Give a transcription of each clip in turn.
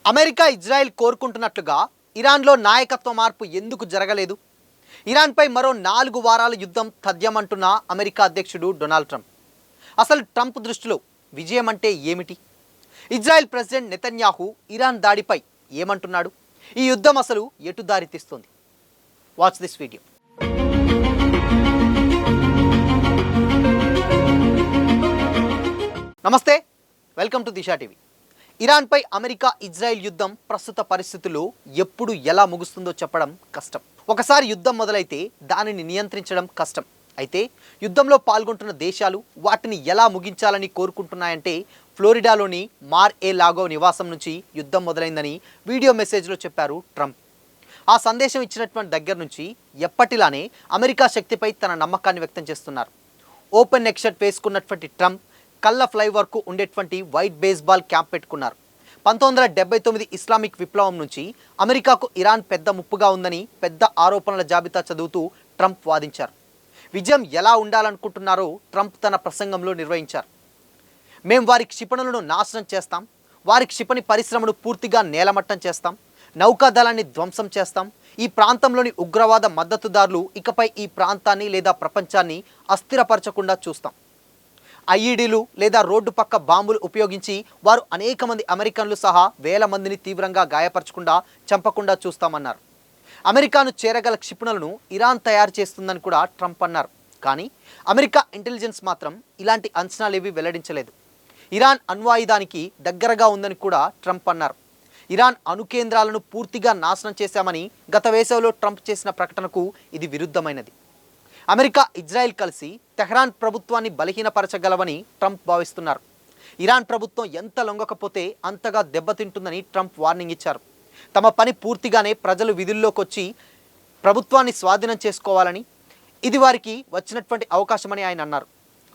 America Israel కోరుకుంటున్నట్లుగా ఇరాన్లో నాయకత్వ మార్పు ఎందుకు జరగలేదు? ఇరాన్పై మరో 4 వారాల యుద్ధం తథ్యమంటున్న అమెరికా అధ్యక్షుడు డొనాల్డ్ ట్రంప్. అసలు ట్రంప్ దృష్టిలో విజయం అంటే ఏమిటి? ఇజ్రాయెల్ ప్రెసిడెంట్ నెతన్యాహు ఇరాన్ దాడిపై ఏమంటున్నాడు? ఈ యుద్ధం అసలు ఎటు దారి తీస్తుంది? Watch this video. నమస్తే, వెల్కమ్ టు దిశా టీవీ. ఇరాన్పై అమెరికా ఇజ్రాయెల్ యుద్ధం ప్రస్తుత పరిస్థితుల్లో ఎప్పుడు ఎలా ముగుస్తుందో చెప్పడం కష్టం. ఒకసారి యుద్ధం మొదలైతే దానిని నియంత్రించడం కష్టం. అయితే యుద్ధంలో పాల్గొంటున్న దేశాలు వాటిని ఎలా ముగించాలని కోరుకుంటున్నాయంటే ఫ్లోరిడాలోని మార్ ఏ లాగో నివాసం నుంచి యుద్ధం మొదలైందని వీడియో మెసేజ్లో చెప్పారు ట్రంప్. ఆ సందేశం ఇచ్చినటువంటి దగ్గర నుంచి ఎప్పటిలానే అమెరికా శక్తిపై తన నమ్మకాన్ని వ్యక్తం చేస్తున్నారు. ఓపెన్ నెక్ షర్ట్ వేసుకున్నటువంటి ట్రంప్ కళ్ళ ఫ్లైవర్కు ఉండేటువంటి వైట్ బేస్బాల్ క్యాంప్ పెట్టుకున్నారు. 1979 ఇస్లామిక్ విప్లవం నుంచి అమెరికాకు ఇరాన్ పెద్ద ముప్పుగా ఉందని పెద్ద ఆరోపణల జాబితా చదువుతూ ట్రంప్ వాదించారు. విజయం ఎలా ఉండాలనుకుంటున్నారో ట్రంప్ తన ప్రసంగంలో నిర్వహించారు. మేం వారి క్షిపణులను నాశనం చేస్తాం, వారి క్షిపణి పరిశ్రమను పూర్తిగా నేలమట్టం చేస్తాం, నౌకాదళాన్ని ధ్వంసం చేస్తాం. ఈ ప్రాంతంలోని ఉగ్రవాద మద్దతుదారులు ఇకపై ఈ ప్రాంతాన్ని లేదా ప్రపంచాన్ని అస్థిరపరచకుండా చూస్తాం. ఐఈడీలు లేదా రోడ్డు పక్క బాంబులు ఉపయోగించి వారు అనేక మంది అమెరికన్లు సహా వేల మందిని తీవ్రంగా గాయపరచకుండా చంపకుండా చూస్తామన్నారు. అమెరికాను చేరగల క్షిపణులను ఇరాన్ తయారు చేస్తుందని కూడా ట్రంప్ అన్నారు. కానీ అమెరికా ఇంటెలిజెన్స్ మాత్రం ఇలాంటి అంచనాలేవి వెల్లడించలేదు. ఇరాన్ అణ్వాయుధానికి దగ్గరగా ఉందని కూడా ట్రంప్ అన్నారు. ఇరాన్ అణు కేంద్రాలను పూర్తిగా నాశనం చేశామని గత వేసవిలో ట్రంప్ చేసిన ప్రకటనకు ఇది విరుద్ధమైనది. అమెరికా ఇజ్రాయెల్ కలిసి తెహ్రాన్ ప్రభుత్వాన్ని బలహీనపరచగలవని ట్రంప్ భావిస్తున్నారు. ఇరాన్ ప్రభుత్వం ఎంత లొంగకపోతే అంతగా దెబ్బతింటుందని ట్రంప్ వార్నింగ్ ఇచ్చారు. తమ పని పూర్తిగానే ప్రజలు విధుల్లోకి వచ్చి ప్రభుత్వాన్ని స్వాధీనం చేసుకోవాలని, ఇది వారికి వచ్చినటువంటి అవకాశమని ఆయన అన్నారు.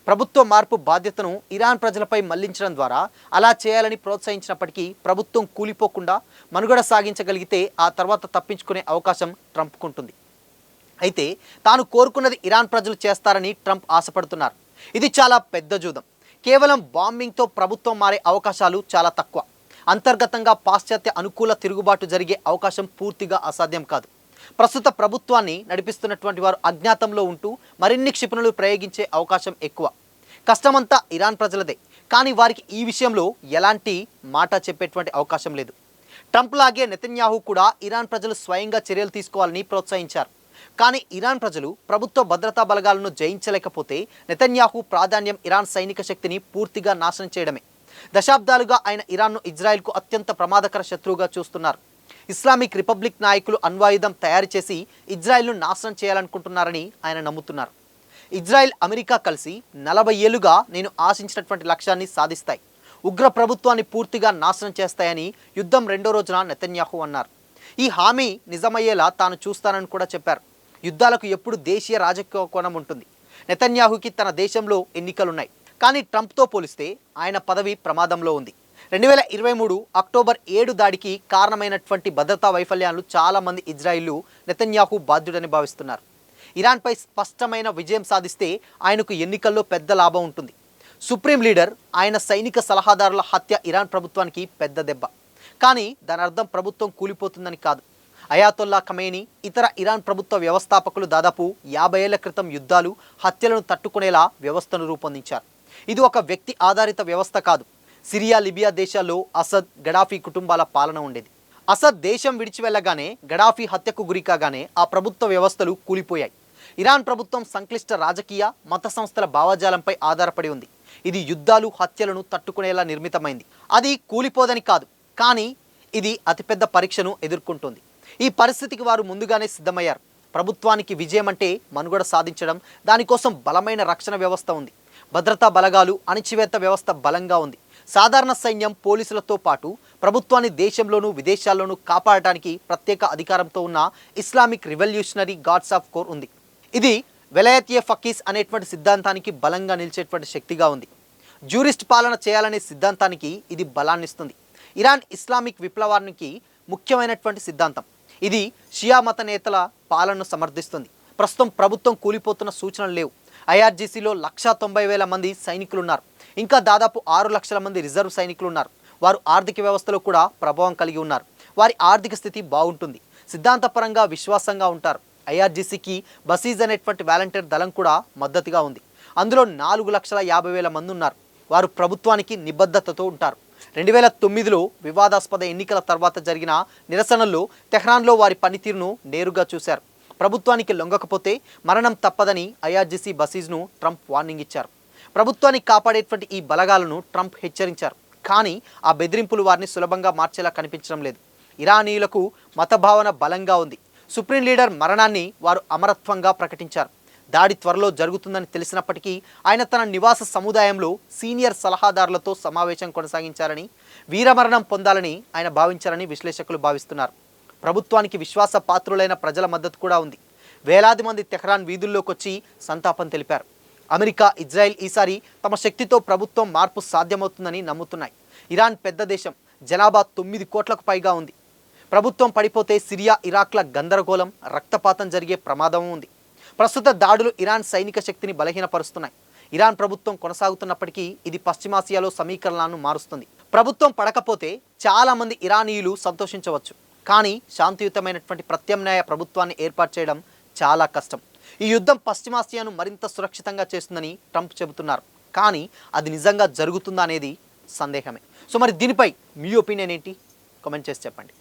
ప్రభుత్వ మార్పు బాధ్యతను ఇరాన్ ప్రజలపై మళ్లించడం ద్వారా అలా చేయాలని ప్రోత్సహించినప్పటికీ ప్రభుత్వం కూలిపోకుండా మనుగడ సాగించగలిగితే ఆ తర్వాత తప్పించుకునే అవకాశం ట్రంప్కుంటుంది. అయితే తాను కోరుకున్నది ఇరాన్ ప్రజలు చేస్తారని ట్రంప్ ఆశపడుతున్నారు. ఇది చాలా పెద్ద జూదం. కేవలం బాంబింగ్తో ప్రభుత్వం మారే అవకాశాలు చాలా తక్కువ. అంతర్గతంగా పాశ్చాత్య అనుకూల తిరుగుబాటు జరిగే అవకాశం పూర్తిగా అసాధ్యం కాదు. ప్రస్తుత ప్రభుత్వాన్ని నడిపిస్తున్నటువంటి వారు అజ్ఞాతంలో ఉంటూ మరిన్ని క్షిపణులు ప్రయోగించే అవకాశం ఎక్కువ. కష్టమంతా ఇరాన్ ప్రజలదే, కానీ వారికి ఈ విషయంలో ఎలాంటి మాట చెప్పేటువంటి అవకాశం లేదు. ట్రంప్ లాగే నెతన్యాహు కూడా ఇరాన్ ప్రజలు స్వయంగా చర్యలు తీసుకోవాలని ప్రోత్సహించారు. కానీ ఇరాన్ ప్రజలు ప్రభుత్వ భద్రతా బలగాలను జయించలేకపోతే నెతన్యాహు ప్రాధాన్యం ఇరాన్ సైనిక శక్తిని పూర్తిగా నాశనం చేయడమే. దశాబ్దాలుగా ఆయన ఇరాన్ను ఇజ్రాయెల్కు అత్యంత ప్రమాదకర శత్రువుగా చూస్తున్నారు. ఇస్లామిక్ రిపబ్లిక్ నాయకులు అణ్వాయుధం తయారు చేసి ఇజ్రాయెల్ను నాశనం చేయాలనుకుంటున్నారని ఆయన నమ్ముతున్నారు. ఇజ్రాయెల్ అమెరికా కలిసి 40 ఏళ్లుగా నేను ఆశించినటువంటి లక్ష్యాన్ని సాధిస్తాయి, ఉగ్ర ప్రభుత్వాన్ని పూర్తిగా నాశనం చేస్తాయని యుద్ధం 2వ రోజున నెతన్యాహు అన్నారు. ఈ హామీ నిజమయ్యేలా తాను చూస్తానని కూడా చెప్పారు. యుద్ధాలకు ఎప్పుడు దేశీయ రాజకీయ కోణం ఉంటుంది. నెతన్యాహుకి తన దేశంలో ఎన్నికలున్నాయి, కానీ ట్రంప్తో పోలిస్తే ఆయన పదవి ప్రమాదంలో ఉంది. 2023 అక్టోబర్ 7 దాడికి కారణమైనటువంటి భద్రతా వైఫల్యాలు చాలామంది ఇజ్రాయిలు నెతన్యాహు బాధ్యుడని భావిస్తున్నారు. ఇరాన్పై స్పష్టమైన విజయం సాధిస్తే ఆయనకు ఎన్నికల్లో పెద్ద లాభం ఉంటుంది. సుప్రీం లీడర్ ఆయన సైనిక సలహాదారుల హత్య ఇరాన్ ప్రభుత్వానికి పెద్ద దెబ్బ. కానీ దాని అర్థం ప్రభుత్వం కూలిపోతుందని కాదు. అయాతొల్లా ఖమేనీ ఇతర ఇరాన్ ప్రభుత్వ వ్యవస్థాపకులు దాదాపు 50 ఏళ్ల క్రితం యుద్ధాలు, హత్యలను తట్టుకునేలా వ్యవస్థను రూపొందించారు. ఇది ఒక వ్యక్తి ఆధారిత వ్యవస్థ కాదు. సిరియా, లిబియా దేశాల్లో అసద్, గడాఫీ కుటుంబాల పాలన ఉండేది. అసద్ దేశం విడిచి వెళ్ళగానే, గడాఫీ హత్యకు గురికాగానే ఆ ప్రభుత్వ వ్యవస్థలు కూలిపోయాయి. ఇరాన్ ప్రభుత్వం సంక్లిష్ట రాజకీయ, మత సంస్థల భావజాలంపై ఆధారపడి ఉంది. ఇది యుద్ధాలు, హత్యలను తట్టుకునేలా నిర్మితమైంది. అది కూలిపోదని కాదు, కానీ ఇది అతిపెద్ద పరీక్షను ఎదుర్కొంటుంది. ఈ పరిస్థితికి వారు ముందుగానే సిద్ధమయ్యారు. ప్రభుత్వానికి విజయం అంటే మనుగడ సాధించడం. దానికోసం బలమైన రక్షణ వ్యవస్థ ఉంది. భద్రతా బలగాలు, అణచివేత వ్యవస్థ బలంగా ఉంది. సాధారణ సైన్యం, పోలీసులతో పాటు ప్రభుత్వాన్ని దేశంలోనూ విదేశాల్లోనూ కాపాడటానికి ప్రత్యేక అధికారంతో ఉన్న Islamic revolutionary guards of core ఉంది. ఇది వెలయత్ ఏ ఫకీస్ అనేటువంటి సిద్ధాంతానికి బలంగా నిలిచేటువంటి శక్తిగా ఉంది. జ్యూరిస్ట్ పాలన చేయాలనే సిద్ధాంతానికి ఇది బలాన్నిస్తుంది. ఇరాన్ ఇస్లామిక్ విప్లవానికి ముఖ్యమైనటువంటి సిద్ధాంతం. ఇది షియా మత నేతల పాలనను సమర్థిస్తుంది. ప్రస్తుతం ప్రభుత్వం కూలిపోతున్న సూచనలు లేవు. ఐఆర్జీసీలో 190,000 మంది సైనికులు ఉన్నారు. ఇంకా దాదాపు 6 లక్షల మంది రిజర్వ్ సైనికులు ఉన్నారు. వారు ఆర్థిక వ్యవస్థలో కూడా ప్రభావం కలిగి ఉన్నారు. వారి ఆర్థిక స్థితి బాగుంటుంది, సిద్ధాంతపరంగా విశ్వాసంగా ఉంటారు. ఐఆర్జీసీకి బసీజ్ అనేటువంటి వాలంటీర్ దళం కూడా మద్దతుగా ఉంది. అందులో 4,50,000 మంది ఉన్నారు. వారు ప్రభుత్వానికి నిబద్ధతతో ఉంటారు. 2009లో వివాదాస్పద ఎన్నికల తర్వాత జరిగిన నిరసనల్లో తెహ్రాన్లో వారి పనితీరును నేరుగా చూశారు. ప్రభుత్వానికి లొంగకపోతే మరణం తప్పదని ఐఆర్జీసీ బసీజ్ను ట్రంప్ వార్నింగ్ ఇచ్చారు. ప్రభుత్వాన్ని కాపాడేటువంటి ఈ బలగాలను ట్రంప్ హెచ్చరించారు. కానీ ఆ బెదిరింపులు వారిని సులభంగా మార్చేలా కనిపించడం లేదు. ఇరానీయులకు మతభావన బలంగా ఉంది. సుప్రీం లీడర్ మరణాన్ని వారు అమరత్వంగా ప్రకటించారు. దాడి త్వరలో జరుగుతుందని తెలిసినప్పటికీ ఆయన తన నివాస సముదాయంలో సీనియర్ సలహాదారులతో సమావేశం కొనసాగించారని, వీరమరణం పొందాలని ఆయన భావించారని విశ్లేషకులు భావిస్తున్నారు. ప్రభుత్వానికి విశ్వాస పాత్రులైన ప్రజల మద్దతు కూడా ఉంది. వేలాది మంది తెహ్రాన్ వీధుల్లోకి వచ్చి సంతాపం తెలిపారు. అమెరికా, ఇజ్రాయెల్ ఈసారి తమ శక్తితో ప్రభుత్వం మార్పు సాధ్యమవుతుందని నమ్ముతున్నాయి. ఇరాన్ పెద్ద దేశం, జనాభా 9 కోట్లకు పైగా ఉంది. ప్రభుత్వం పడిపోతే సిరియా, ఇరాక్ల గందరగోళం, రక్తపాతం జరిగే ప్రమాదం ఉంది. ప్రస్తుత దాడులు ఇరాన్ సైనిక శక్తిని బలహీనపరుస్తున్నాయి. ఇరాన్ ప్రభుత్వం కొనసాగుతున్నప్పటికీ ఇది పశ్చిమాసియాలో సమీకరణలను మారుస్తుంది. ప్రభుత్వం పడకపోతే చాలామంది ఇరానీయులు సంతోషించవచ్చు, కానీ శాంతియుతమైనటువంటి ప్రత్యామ్నాయ ప్రభుత్వాన్ని ఏర్పాటు చేయడం చాలా కష్టం. ఈ యుద్ధం పశ్చిమాసియాను మరింత సురక్షితంగా చేస్తుందని ట్రంప్ చెబుతున్నారు. కానీ అది నిజంగా జరుగుతుందా అనేది సందేహమే. సో మరి దీనిపై మీ ఒపీనియన్ ఏంటి? కామెంట్ చేసి చెప్పండి.